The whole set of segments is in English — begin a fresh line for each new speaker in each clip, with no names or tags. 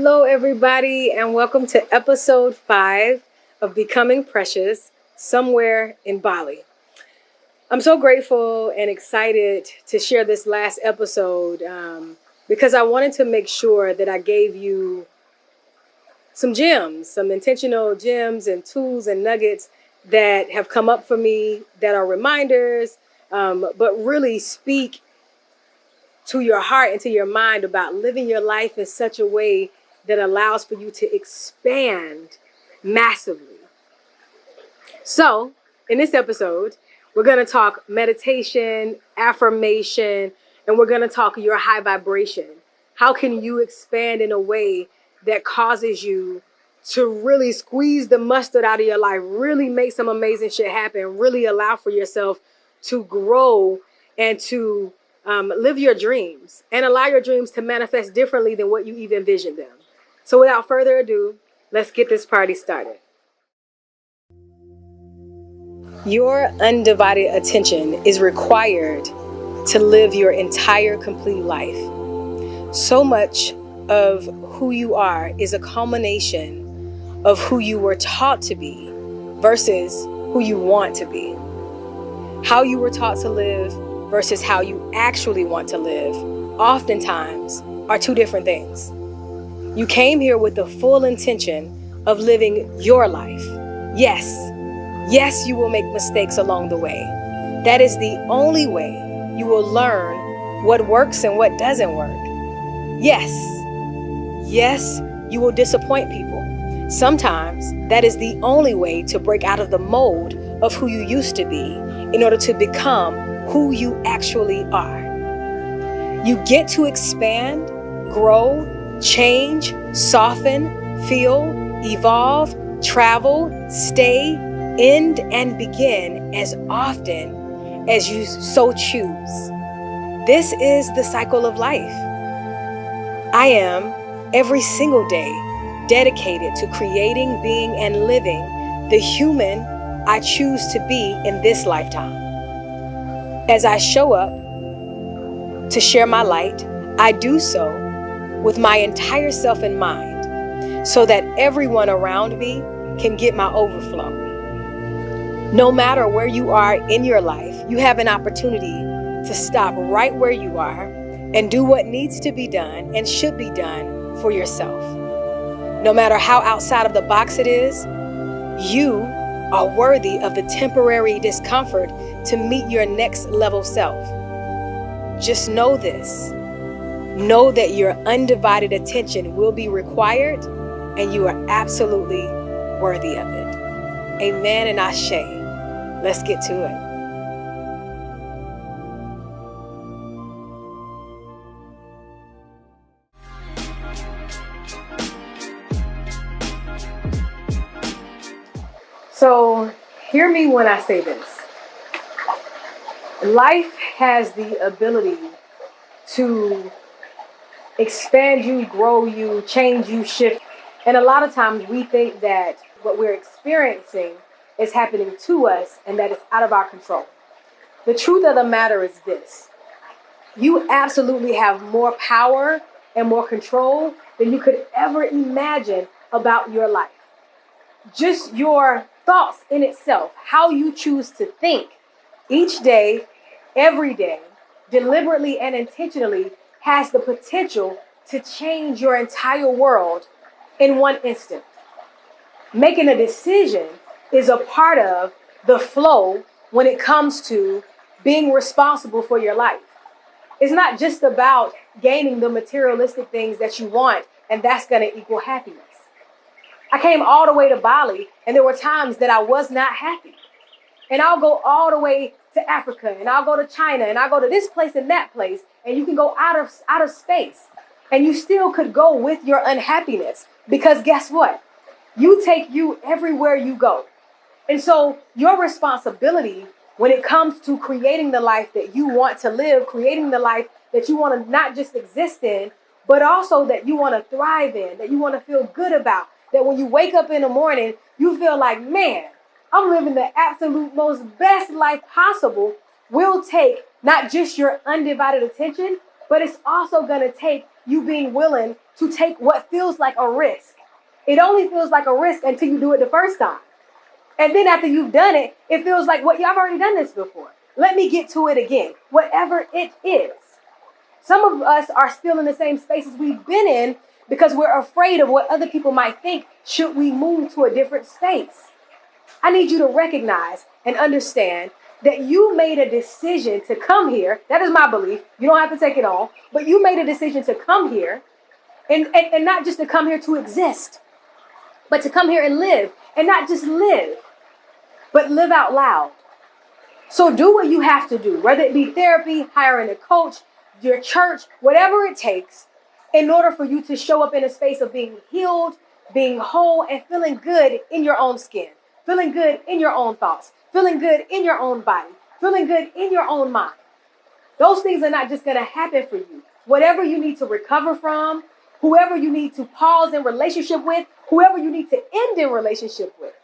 Hello, everybody, and welcome to episode 5 of Becoming Precious, somewhere in Bali. I'm so grateful and excited to share this last episode because I wanted to make sure that I gave you some gems, some intentional gems and tools and nuggets that have come up for me that are reminders, but really speak to your heart and to your mind about living your life in such a way that allows for you to expand massively. So, in this episode, we're going to talk meditation, affirmation, and we're going to talk your high vibration. How can you expand in a way that causes you to really squeeze the mustard out of your life, really make some amazing shit happen, really allow for yourself to grow and to live your dreams and allow your dreams to manifest differently than what you even envisioned them. So without further ado, let's get this party started. Your undivided attention is required to live your entire complete life. So much of who you are is a culmination of who you were taught to be versus who you want to be. How you were taught to live versus how you actually want to live oftentimes are two different things. You came here with the full intention of living your life. Yes, you will make mistakes along the way. That is the only way you will learn what works and what doesn't work. Yes, you will disappoint people. Sometimes that is the only way to break out of the mold of who you used to be in order to become who you actually are. You get to expand, grow, change, soften, feel, evolve, travel, stay, end, and begin as often as you so choose. This is the cycle of life. I am every single day dedicated to creating, being, and living the human I choose to be in this lifetime. As I show up to share my light, I do so with my entire self in mind so that everyone around me can get my overflow. No matter where you are in your life, you have an opportunity to stop right where you are and do what needs to be done and should be done for yourself. No matter how outside of the box it is, you are worthy of the temporary discomfort to meet your next level self. Just know this. Know that your undivided attention will be required and you are absolutely worthy of it. Amen and ashe. Let's get to it. So, hear me when I say this. Life has the ability to expand you, grow you, change you, shift. And a lot of times we think that what we're experiencing is happening to us and that it's out of our control. The truth of the matter is this. You absolutely have more power and more control than you could ever imagine about your life. Just your thoughts in itself, how you choose to think each day, every day, deliberately and intentionally has the potential to change your entire world in one instant. Making a decision is a part of the flow when it comes to being responsible for your life. It's not just about gaining the materialistic things that you want and that's going to equal happiness. I came all the way to Bali and there were times that I was not happy. And I'll go all the way to Africa and I'll go to China and I'll go to this place and that place and you can go out of space and you still could go with your unhappiness because guess what? You take you everywhere you go. And so your responsibility when it comes to creating the life that you want to live, creating the life that you want to not just exist in, but also that you want to thrive in, that you want to feel good about, that when you wake up in the morning, you feel like, man, I'm living the absolute most best life possible, will take not just your undivided attention, but it's also going to take you being willing to take what feels like a risk. It only feels like a risk until you do it the first time. And then after you've done it, it feels like, well, I've already done this before. Let me get to it again, whatever it is. Some of us are still in the same spaces we've been in because we're afraid of what other people might think should we move to a different space. I need you to recognize and understand that you made a decision to come here. That is my belief. You don't have to take it all, but you made a decision to come here and not just to come here to exist, but to come here and live, and not just live, but live out loud. So do what you have to do, whether it be therapy, hiring a coach, your church, whatever it takes, in order for you to show up in a space of being healed, being whole, and feeling good in your own skin, feeling good in your own thoughts, feeling good in your own body, feeling good in your own mind. Those things are not just going to happen for you. Whatever you need to recover from, whoever you need to pause in relationship with, whoever you need to end in relationship with,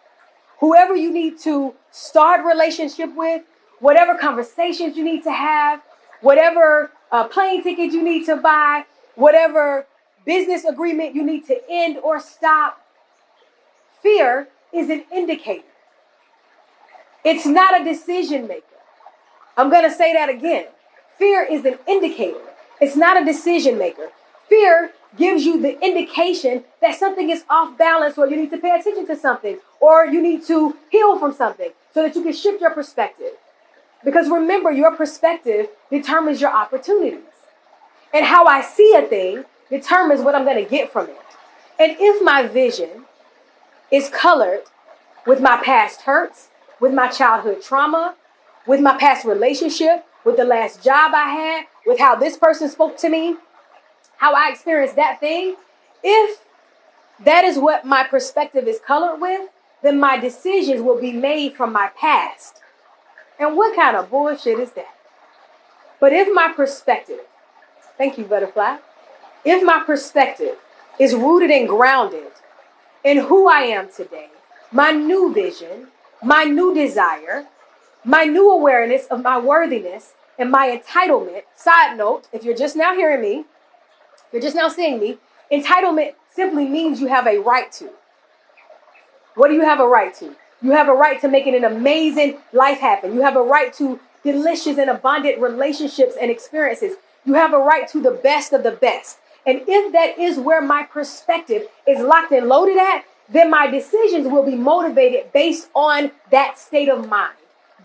whoever you need to start relationship with, whatever conversations you need to have, whatever plane ticket you need to buy, whatever business agreement you need to end or stop, fear is an indicator. It's not a decision maker. I'm going to say that again. Fear is an indicator. It's not a decision maker. Fear gives you the indication that something is off balance, or you need to pay attention to something, or you need to heal from something so that you can shift your perspective. Because remember, your perspective determines your opportunities. And how I see a thing determines what I'm going to get from it. And if my vision is colored with my past hurts, with my childhood trauma, with my past relationship, with the last job I had, with how this person spoke to me, how I experienced that thing, if that is what my perspective is colored with, then my decisions will be made from my past. And what kind of bullshit is that? But if my perspective, thank you, butterfly, if my perspective is rooted and grounded in who I am today, my new vision, my new desire, my new awareness of my worthiness and my entitlement. Side note, if you're just now hearing me, if you're just now seeing me, entitlement simply means you have a right to. What do you have a right to? You have a right to making an amazing life happen. You have a right to delicious and abundant relationships and experiences. You have a right to the best of the best. And if that is where my perspective is locked and loaded at, then my decisions will be motivated based on that state of mind,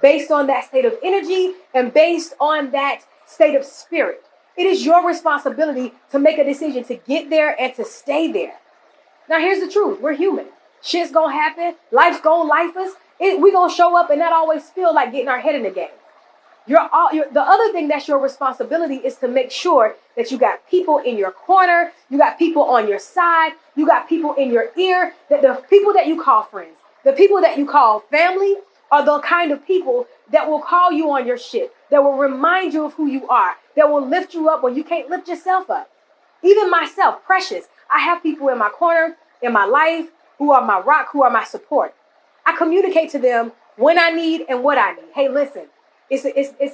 based on that state of energy, and based on that state of spirit. It is your responsibility to make a decision to get there and to stay there. Now, here's the truth. We're human. Shit's gonna happen. Life's gonna life us. We're gonna show up and not always feel like getting our head in the game. The other thing that's your responsibility is to make sure that you got people in your corner, you got people on your side, you got people in your ear, that the people that you call friends, the people that you call family are the kind of people that will call you on your shit, that will remind you of who you are, that will lift you up when you can't lift yourself up. Even myself, Precious, I have people in my corner, in my life, who are my rock, who are my support. I communicate to them when I need and what I need. Hey, listen.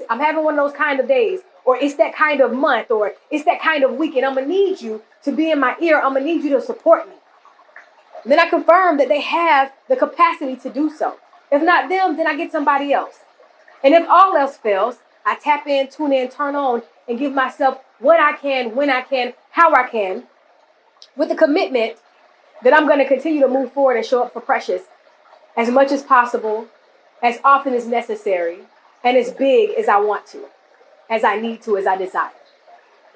I'm having one of those kind of days, or it's that kind of month, or it's that kind of weekend. I'm going to need you to be in my ear. I'm going to need you to support me. And then I confirm that they have the capacity to do so. If not them, then I get somebody else. And if all else fails, I tap in, tune in, turn on, and give myself what I can, when I can, how I can, with the commitment that I'm going to continue to move forward and show up for Precious as much as possible, as often as necessary, and as big as I want to, as I need to, as I desire.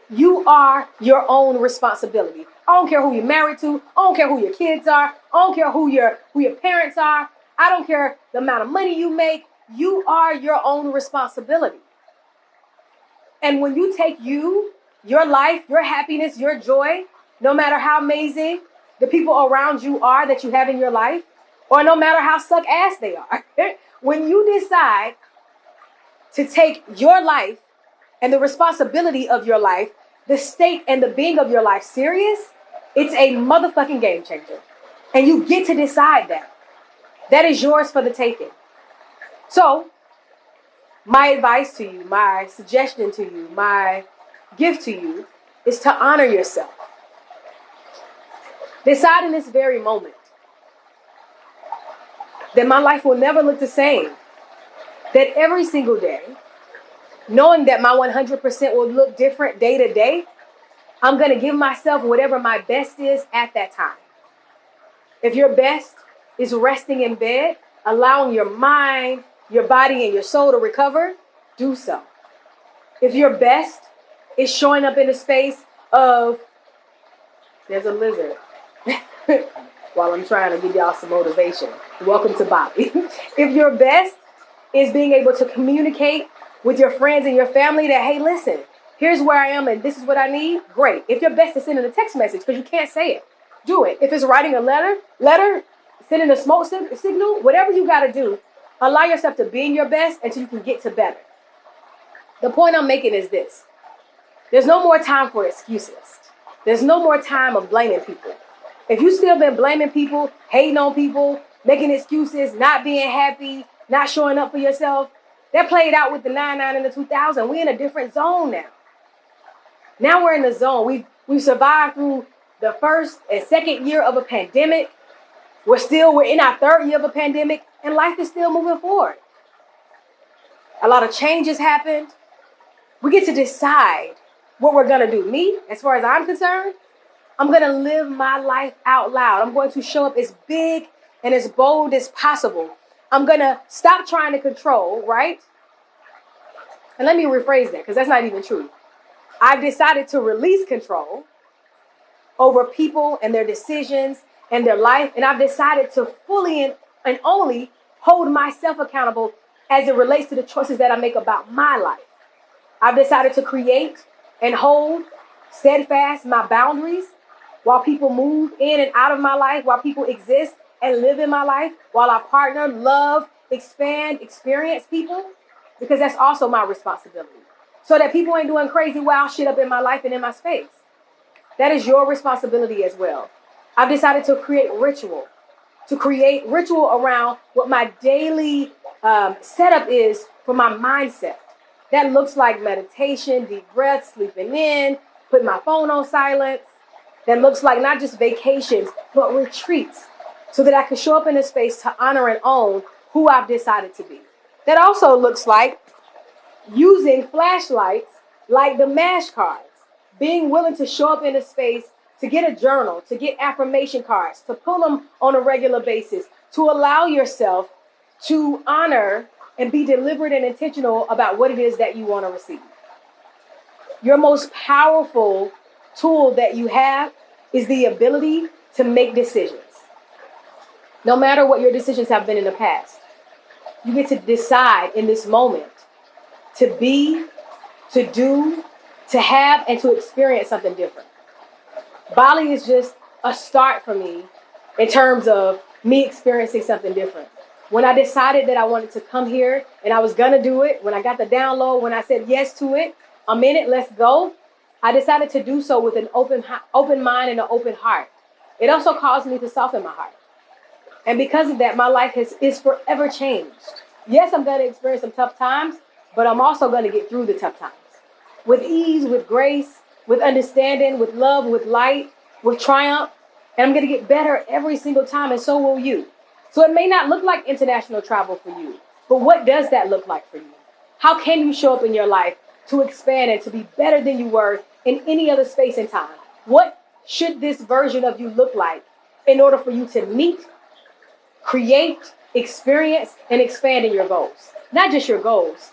You are your own responsibility. I don't care who you're married to. I don't care who your kids are. I don't care who your parents are. I don't care the amount of money you make. You are your own responsibility. And when you take your life, your happiness, your joy, no matter how amazing the people around you are that you have in your life, or no matter how suck ass they are, when you decide to take your life and the responsibility of your life, the state and the being of your life serious, it's a motherfucking game changer. And you get to decide that. That is yours for the taking. So, my advice to you, my suggestion to you, my gift to you is to honor yourself. Decide in this very moment that my life will never look the same. That every single day, knowing that my 100% will look different day to day, I'm going to give myself whatever my best is at that time. If your best is resting in bed, allowing your mind, your body, and your soul to recover, do so. If your best is showing up in the space of, there's a lizard, while I'm trying to give y'all some motivation. Welcome to Bali. If your best is being able to communicate with your friends and your family that, hey, listen, here's where I am and this is what I need, great. If your best is sending a text message because you can't say it, do it. If it's writing a letter, sending a smoke signal, whatever you got to do, allow yourself to be in your best until you can get to better. The point I'm making is this. There's no more time for excuses. There's no more time of blaming people. If you still been blaming people, hating on people, making excuses, not being happy, not showing up for yourself, that played out with the 99 and the 2000. We're in a different zone now. Now we're in the zone. We've survived through the first and second year of a pandemic. We're in our third year of a pandemic, and life is still moving forward. A lot of changes happened. We get to decide what we're going to do. Me, as far as I'm concerned, I'm going to live my life out loud. I'm going to show up as big and as bold as possible. I'm going to stop trying to control, right? And let me rephrase that, because that's not even true. I've decided to release control over people and their decisions and their life. And I've decided to fully and only hold myself accountable as it relates to the choices that I make about my life. I've decided to create and hold steadfast my boundaries while people move in and out of my life, while people exist and live in my life, while I partner, love, expand, experience people, because that's also my responsibility. So that people ain't doing crazy wild shit up in my life and in my space. That is your responsibility as well. I've decided to create ritual around what my daily setup is for my mindset. That looks like meditation, deep breaths, sleeping in, putting my phone on silence. That looks like not just vacations, but retreats, so that I can show up in a space to honor and own who I've decided to be. That also looks like using flashlights like the MASH cards, being willing to show up in a space to get a journal, to get affirmation cards, to pull them on a regular basis, to allow yourself to honor and be deliberate and intentional about what it is that you want to receive. Your most powerful tool that you have is the ability to make decisions. No matter what your decisions have been in the past, you get to decide in this moment to be, to do, to have, and to experience something different. Bali is just a start for me in terms of me experiencing something different. When I decided that I wanted to come here and I was going to do it, when I got the download, when I said yes to it, I'm in it, let's go, I decided to do so with an open mind and an open heart. It also caused me to soften my heart. And because of that, my life is forever changed. Yes, I'm going to experience some tough times, but I'm also going to get through the tough times. With ease, with grace, with understanding, with love, with light, with triumph. And I'm going to get better every single time, and so will you. So it may not look like international travel for you, but what does that look like for you? How can you show up in your life to expand and to be better than you were in any other space and time? What should this version of you look like in order for you to meet, create, experience, and expand in your goals? Not just your goals,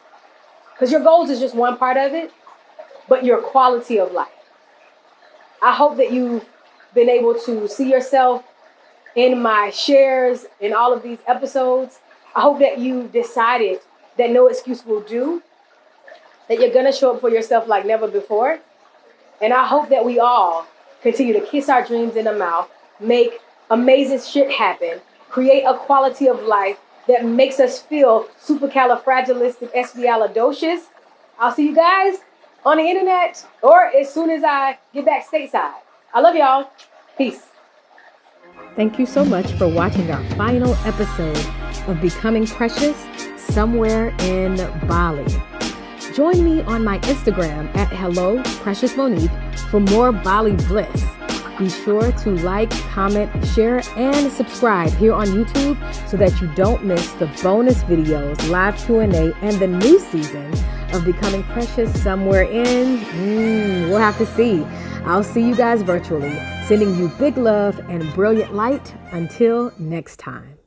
because your goals is just one part of it, but your quality of life. I hope that you've been able to see yourself in my shares in all of these episodes. I hope that you decided that no excuse will do, that you're going to show up for yourself like never before. And I hope that we all continue to kiss our dreams in the mouth, make amazing shit happen, create a quality of life that makes us feel supercalifragilisticexpialidocious. I'll see you guys on the internet or as soon as I get back stateside. I love y'all. Peace. Thank you so much for watching our final episode of Becoming Precious somewhere in Bali. Join me on my Instagram at Hello Precious Monique for more Bali bliss. Be sure to like, comment, share, and subscribe here on YouTube so that you don't miss the bonus videos, live Q&A, and the new season of Becoming Precious somewhere in, we'll have to see. I'll see you guys virtually, sending you big love and brilliant light. Until next time.